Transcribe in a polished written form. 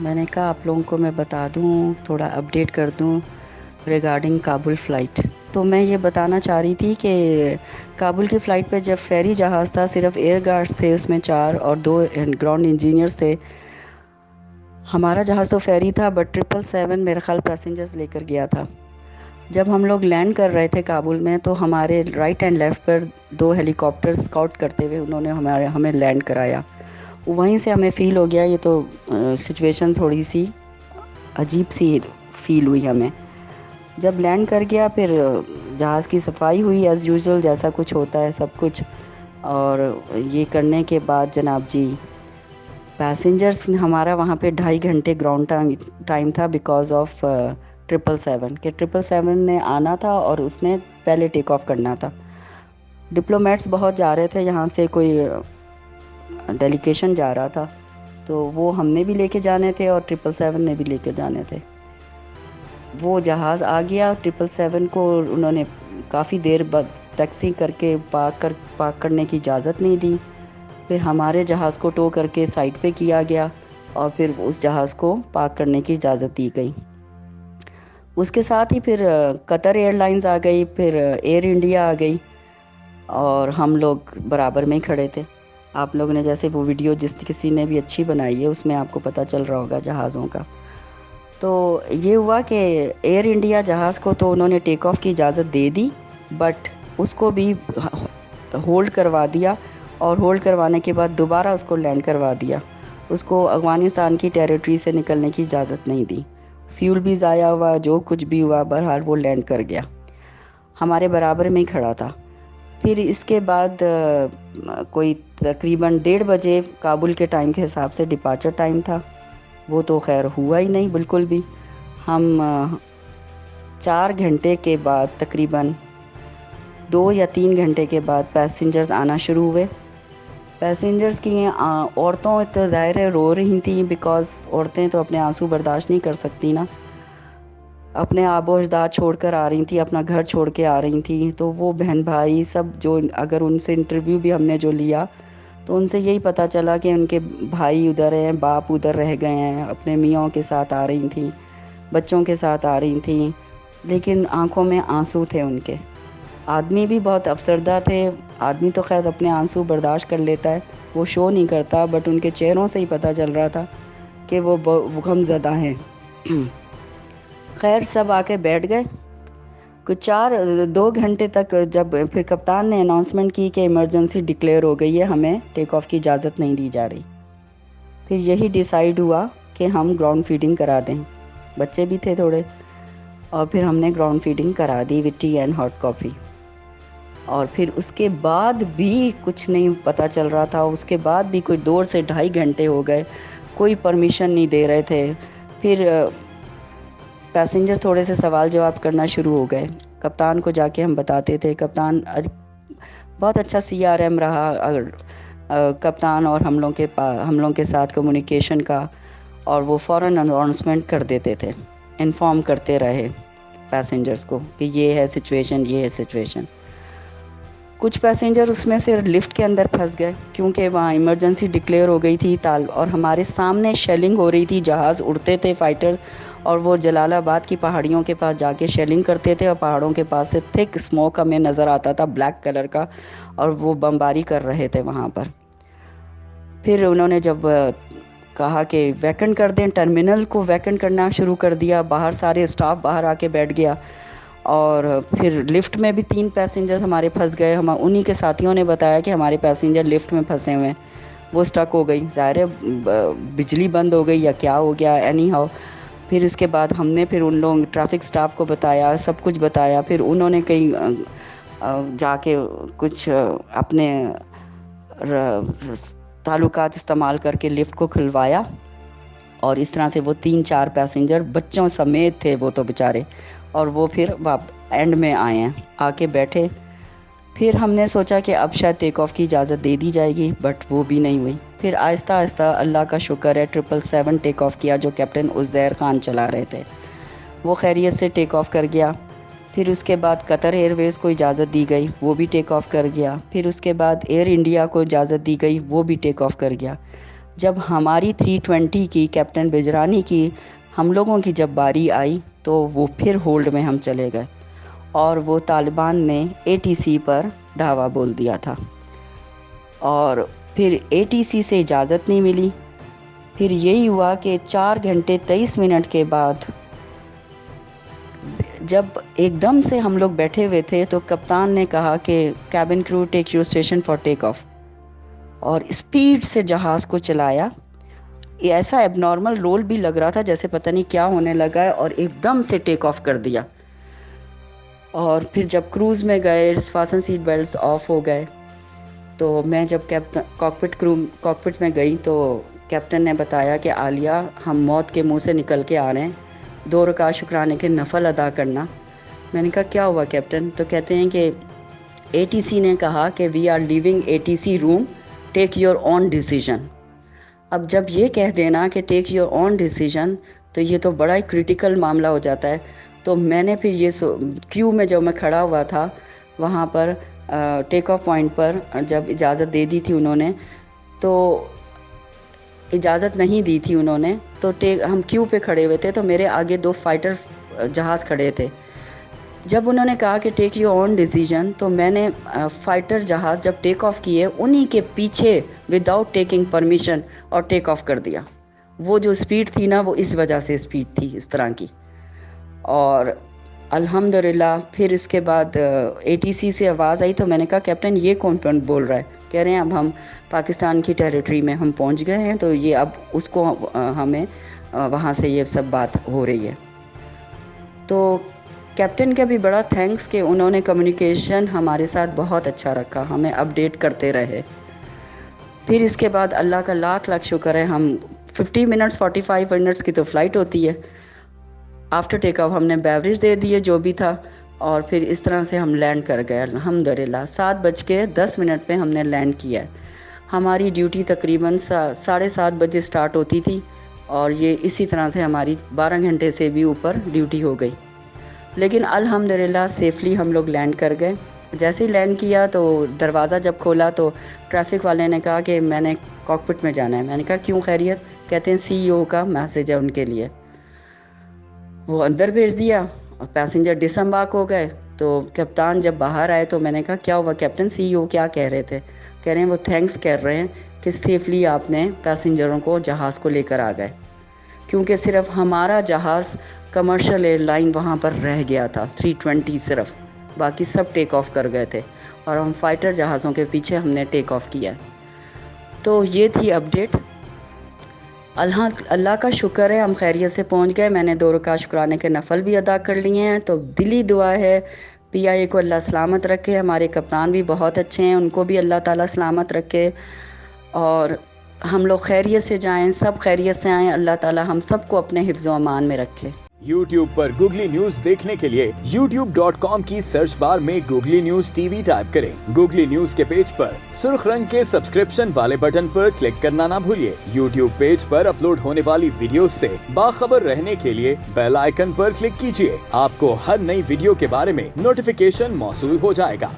میں نے کہا آپ لوگوں کو میں بتا دوں، تھوڑا اپڈیٹ کر دوں ریگارڈنگ کابل فلائٹ۔ تو میں یہ بتانا چاہ رہی تھی کہ کابل کی فلائٹ پہ جب فیری جہاز تھا، صرف ایئر گارڈز تھے اس میں 4 اور 2 گراؤنڈ انجینئرز تھے۔ ہمارا جہاز تو فیری تھا بٹ 777 میرے خیال پیسنجرز لے کر گیا تھا۔ جب ہم لوگ لینڈ کر رہے تھے کابل میں تو ہمارے right and left per 2 Halley copter scout کرتے ہوئے انہوں نے ہمیں لینڈ کرایا۔ وہیں سے ہمیں فیل ہو گیا یہ تو سچویشن تھوڑی سی عجیب سی فیل ہوئی ہمیں۔ جب لینڈ کر گیا پھر جہاز کی صفائی ہوئی ایز یوزول، جیسا کچھ ہوتا ہے سب کچھ، اور یہ کرنے کے بعد جناب جی پیسنجرز ہمارا وہاں پہ 2.5 گھنٹے گراؤنڈ ٹائم تھا بیکاز آف 777 کہ 777 نے آنا تھا اور اس نے پہلے ٹیک آف کرنا تھا۔ ڈپلومیٹس بہت جا رہے تھے، یہاں سے کوئی ڈیلیگیشن جا رہا تھا تو وہ ہم نے بھی لے کے جانے تھے اور 777 نے بھی لے کے جانے تھے۔ وہ جہاز آ گیا 777 کو انہوں نے کافی دیر بعد ٹیکسی کر کے پارک کرنے کی اجازت نہیں دی۔ پھر ہمارے جہاز کو ٹو کر کے سائٹ پہ کیا گیا اور پھر اس جہاز کو پارک کرنے کی اجازت دی گئی۔ اس کے ساتھ ہی پھر قطر ایئر لائنز آ گئی، پھر ایئر انڈیا آ گئی اور ہم لوگ برابر میں ہی کھڑے تھے۔ آپ لوگوں نے جیسے وہ ویڈیو کسی نے بھی اچھی بنائی ہے اس میں آپ کو پتہ چل رہا ہوگا جہازوں کا۔ تو یہ ہوا کہ ایئر انڈیا جہاز کو تو انہوں نے ٹیک آف کی اجازت دے دی بٹ اس کو بھی ہولڈ کروا دیا، اور ہولڈ کروانے کے بعد دوبارہ اس کو لینڈ کروا دیا۔ اس کو افغانستان کی ٹیریٹری سے نکلنے کی اجازت نہیں دی۔ فیول بھی ضائع ہوا، جو کچھ بھی ہوا، بہرحال وہ لینڈ کر گیا، ہمارے برابر میں ہی کھڑا تھا۔ پھر اس کے بعد کوئی تقریباً 1:30 بجے کابل کے ٹائم کے حساب سے ڈپارچر ٹائم تھا، وہ تو خیر ہوا ہی نہیں بالکل بھی۔ ہم 4 گھنٹے کے بعد تقریباً 2 یا 3 گھنٹے کے بعد پیسنجرز آنا شروع ہوئے۔ پیسنجرز کی عورتوں تو ظاہر ہے رو رہی تھیں بیکاز عورتیں تو اپنے آنسو برداشت نہیں کر سکتی نا، اپنے آب و اجداد چھوڑ کر آ رہی تھیں، اپنا گھر چھوڑ کے آ رہی تھیں۔ تو وہ بہن بھائی سب جو اگر ان سے انٹرویو بھی ہم نے جو لیا تو ان سے یہی پتہ چلا کہ ان کے بھائی ادھر ہیں، باپ ادھر رہ گئے ہیں، اپنے میاں کے ساتھ آ رہی تھیں، بچوں کے ساتھ آ رہی تھیں، لیکن آنکھوں میں آنسو تھے ان کے۔ آدمی بھی بہت افسردہ تھے، آدمی تو خیر اپنے آنسو برداشت کر لیتا ہے، وہ شو نہیں کرتا، بٹ ان کے چہروں سے ہی پتہ چل رہا تھا کہ وہ غم زدہ ہیں۔ خیر سب آ کے بیٹھ گئے کچھ 2 گھنٹے تک، جب پھر کپتان نے اناؤنسمنٹ کی کہ ایمرجنسی ڈکلیئر ہو گئی ہے، ہمیں ٹیک آف کی اجازت نہیں دی جا رہی۔ پھر یہی ڈیسائیڈ ہوا کہ ہم گراؤنڈ فیڈنگ کرا دیں، بچے بھی تھے تھوڑے، اور پھر ہم نے گراؤنڈ فیڈنگ کرا دی with tea and hot coffee. اور پھر اس کے بعد بھی کچھ نہیں پتہ چل رہا تھا، اس کے بعد بھی کوئی 2 سے 2.5 گھنٹے ہو گئے، کوئی پرمیشن نہیں دے رہے تھے۔ پھر پیسنجر تھوڑے سے سوال جواب کرنا شروع ہو گئے، کپتان کو جا کے ہم بتاتے تھے۔ کپتان بہت اچھا CRM رہا کپتان، اور ہم لوگوں کے ساتھ کمیونیکیشن کا، اور وہ فوراً اناؤنسمنٹ کر دیتے تھے، انفارم کرتے رہے پیسنجرز کو کہ یہ ہے سچویشن، یہ ہے سچویشن۔ کچھ پیسنجر اس میں سے لفٹ کے اندر پھنس گئے کیونکہ وہاں ایمرجنسی ڈکلیئر ہو گئی تھی، اور ہمارے سامنے شیلنگ ہو رہی تھی، جہاز اڑتے تھے فائٹر، اور وہ جلال آباد کی پہاڑیوں کے پاس جا کے شیلنگ کرتے تھے، اور پہاڑوں کے پاس سے تھک اسموک ہمیں نظر آتا تھا بلیک کلر کا، اور وہ بمباری کر رہے تھے وہاں پر۔ پھر انہوں نے جب کہا کہ ویکنٹ کر دیں، ٹرمینل کو ویکنٹ کرنا شروع کر دیا، باہر سارے اسٹاف باہر آ کے بیٹھ گیا، اور پھر لفٹ میں بھی 3 پیسنجر ہمارے پھنس گئے۔ ہم انہی کے ساتھیوں نے بتایا کہ ہمارے پیسنجر لفٹ میں پھنسے ہوئے ہیں، وہ اسٹک ہو گئی، ظاہر ہے بجلی بند ہو گئی یا کیا ہو گیا، اینی ہاؤ۔ پھر اس کے بعد ہم نے پھر ان لوگوں ٹریفک سٹاف کو بتایا، سب کچھ بتایا، پھر انہوں نے کہیں جا کے کچھ اپنے تعلقات استعمال کر کے لفٹ کو کھلوایا، اور اس طرح سے وہ 3-4 پیسنجر بچوں سمیت تھے وہ تو بیچارے، اور وہ پھر اینڈ میں آئے ہیں، آ کے بیٹھے۔ پھر ہم نے سوچا کہ اب شاید ٹیک آف کی اجازت دے دی جائے گی، بٹ وہ بھی نہیں ہوئی۔ پھر آہستہ آہستہ اللہ کا شکر ہے 777 ٹیک آف کیا، جو کیپٹن عزیر خان چلا رہے تھے، وہ خیریت سے ٹیک آف کر گیا۔ پھر اس کے بعد قطر ایئر ویز کو اجازت دی گئی، وہ بھی ٹیک آف کر گیا۔ پھر اس کے بعد ایئر انڈیا کو اجازت دی گئی، وہ بھی ٹیک آف کر گیا۔ جب ہماری 320 کی کیپٹن بجرانی کی ہم لوگوں کی جب باری آئی تو وہ پھر ہولڈ میں ہم چلے گئے اور وہ طالبان نے ATC پر دھاوا بول دیا تھا اور پھر ATC سے اجازت نہیں ملی. پھر یہی ہوا کہ 4 گھنٹے 23 منٹ کے بعد جب ایک دم سے ہم لوگ بیٹھے ہوئے تھے تو کپتان نے کہا کہ کیبن کرو take your station for take of, اور اسپیڈ سے جہاز کو چلایا. یہ ایسا ایب نارمل رول بھی لگ رہا تھا جیسے پتہ نہیں کیا ہونے لگا ہے، اور ایک دم سے ٹیک آف کر دیا. اور پھر جب کروز میں گئے فاسن سیٹ بیلٹس آف ہو گئے تو میں جب کاکپٹ میں گئی تو کیپٹن نے بتایا کہ عالیہ ہم موت کے منہ سے نکل کے آ رہے ہیں، 2 رکعت شکرانے کے نفل ادا کرنا. میں نے کہا کیا ہوا کیپٹن؟ تو کہتے ہیں کہ ATC نے کہا کہ we are leaving ATC room, take your own decision. اب جب یہ کہہ دینا کہ ٹیک یور اون ڈیسیژن تو یہ تو بڑا ہی کریٹیکل معاملہ ہو جاتا ہے. تو میں نے پھر یہ کیو میں جب میں کھڑا ہوا تھا وہاں پر ٹیک آف پوائنٹ پر جب اجازت دے دی تھی انہوں نے، تو اجازت نہیں دی تھی انہوں نے، تو ہم کیو پہ کھڑے ہوئے تھے تو میرے آگے 2 فائٹر جہاز کھڑے تھے. جب انہوں نے کہا کہ ٹیک یور اون ڈیسیژن تو میں نے فائٹر جہاز جب ٹیک آف کیے انہی کے پیچھے وداؤٹ ٹیکنگ پرمیشن اور ٹیک آف کر دیا. وہ جو اسپیڈ تھی نا وہ اس وجہ سے اسپیڈ تھی اس طرح کی. اور الحمدللہ پھر اس کے بعد ATC سے آواز آئی تو میں نے کہا کیپٹن یہ کون بول رہا ہے؟ کہہ رہے ہیں اب ہم پاکستان کی ٹیریٹری میں ہم پہنچ گئے ہیں، تو یہ اب اس کو ہمیں وہاں سے یہ سب بات ہو رہی ہے. تو کیپٹن کا بھی بڑا تھینکس کہ انہوں نے کمیونیکیشن ہمارے ساتھ بہت اچھا رکھا، ہمیں اپڈیٹ کرتے رہے. پھر اس کے بعد اللہ کا لاکھ لاکھ شکر ہے، ہم 50 منٹس 45 منٹس کی تو فلائٹ ہوتی ہے. آفٹر ٹیک آف ہم نے بیوریج دے دیے جو بھی تھا، اور پھر اس طرح سے ہم لینڈ کر گئے الحمدللہ. 7:10 پہ ہم نے لینڈ کیا ہے. ہماری ڈیوٹی تقریباً 7:30 بجے سٹارٹ ہوتی تھی، اور یہ اسی طرح سے ہماری 12 گھنٹے سے بھی اوپر ڈیوٹی ہو گئی. لیکن الحمدللہ سیفلی ہم لوگ لینڈ کر گئے. جیسے ہی لینڈ کیا تو دروازہ جب کھولا تو ٹریفک والے نے کہا کہ میں نے کاکپٹ میں جانا ہے. میں نے کہا کیوں خیریت؟ کہتے ہیں CEO کا میسیج ہے ان کے لیے. وہ اندر بھیج دیا اور پیسنجر ڈس امبارک ہو گئے. تو کپتان جب باہر آئے تو میں نے کہا کیا ہوا کیپٹن؟ CEO کیا کہہ رہے تھے؟ کہہ رہے ہیں وہ تھینکس کر رہے ہیں کہ سیفلی آپ نے پیسنجروں کو جہاز کو لے کر آ گئے، کیونکہ صرف ہمارا جہاز کمرشل ایئر لائن وہاں پر رہ گیا تھا 320 صرف، باقی سب ٹیک آف کر گئے تھے اور ہم فائٹر جہازوں کے پیچھے ہم نے ٹیک آف کیا. تو یہ تھی اپڈیٹ. اللہ کا شکر ہے ہم خیریت سے پہنچ گئے. میں نے 2 رکعت شکرانے کے نفل بھی ادا کر لیے ہیں. تو دلی دعا ہے PIA کو اللہ سلامت رکھے. ہمارے کپتان بھی بہت اچھے ہیں، ان کو بھی اللہ تعالیٰ سلامت رکھے، اور ہم لوگ خیریت سے جائیں، سب خیریت سے آئیں. اللہ تعالیٰ ہم سب کو اپنے حفظ و امان میں رکھے. YouTube پر گوگلی نیوز دیکھنے کے لیے youtube.com کی سرچ بار میں گوگلی نیوز TV ٹائپ کریں. گوگلی نیوز کے پیج پر سرخ رنگ کے سبسکرپشن والے بٹن پر کلک کرنا نہ بھولیے. YouTube پیج پر اپلوڈ ہونے والی ویڈیوز سے باخبر رہنے کے لیے بیل آئیکن پر کلک کیجیے. آپ کو ہر نئی ویڈیو کے بارے میں نوٹیفیکیشن موصول ہو جائے گا.